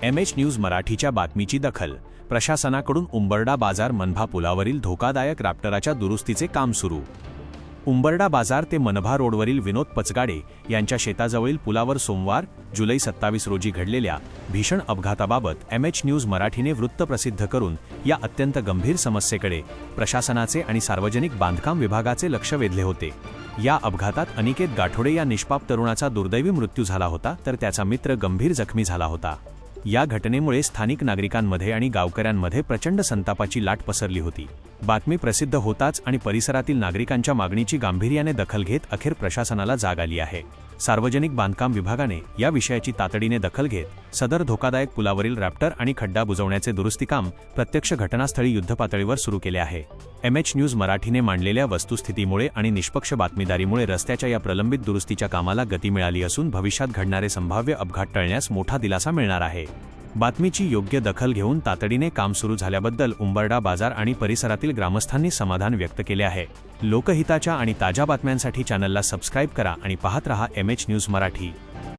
MH news मराठीच्या बातमीची दखल. प्रशासनाकडून उंबरडा बाजार मनभा पुलावरील धोकादायक रॅप्टराच्या दुरुस्तीचे काम सुरू. उंबरडा बाजार ते मनभा रोडवरील विनोद पचगाडे यांच्या शेताजवळील पुलावर सोमवार जुलै 27 रोजी घडलेल्या भीषण अपघाताबाबत MH न्यूज मराठीने वृत्त प्रसिद्ध करून या अत्यंत गंभीर समस्येकडे प्रशासनाचे आणि सार्वजनिक बांधकाम विभागाचे लक्ष वेधले होते. या अपघातात अनिकेत गाठोडे या निष्पाप तरुणाचा दुर्दैवी मृत्यू झाला होता, तर त्याचा मित्र गंभीर जखमी झाला होता. या घटनेमुळे स्थानिक नागरिकांमध्ये आणि गावकऱ्यांमध्ये प्रचंड संतापाची लाट पसरली होती. बातमी प्रसिद्ध होताच आणि परिसरातील नागरिकांच्या मागणीची गांभीर्याने दखल घेत अखेर प्रशासनाला जाग आली आहे. सार्वजनिक बांधकाम विभागाने या विषयाची तातडीने दखल घेत सदर धोकादायक पुलावरील रॅप्टर आणि खड्डा बुजवण्याचे दुरुस्ती काम प्रत्यक्ष घटनास्थळी युद्धपातळीवर सुरू केले आहे. MH न्यूज मराठीने मांडलेल्या वस्तुस्थितीमुळे आणि निष्पक्ष बातमीदारीमुळे रस्त्याच्या या प्रलंबित दुरुस्तीच्या कामाला गती मिळाली असून भविष्यात घडणारे संभाव्य अपघात टळण्यास मोठा दिलासा मिळणार आहे. बातमीची योग्य दखल घेऊन तातडीने काम सुरू झाल्याबद्दल उंबरडा बाजार आणि परिसरातील ग्रामस्थांनी समाधान व्यक्त केले आहे. लोकहिताच्या आणि ताज्या बातम्यांसाठी चॅनलला सबस्क्राईब करा आणि पाहत रहा MH न्यूज मराठी.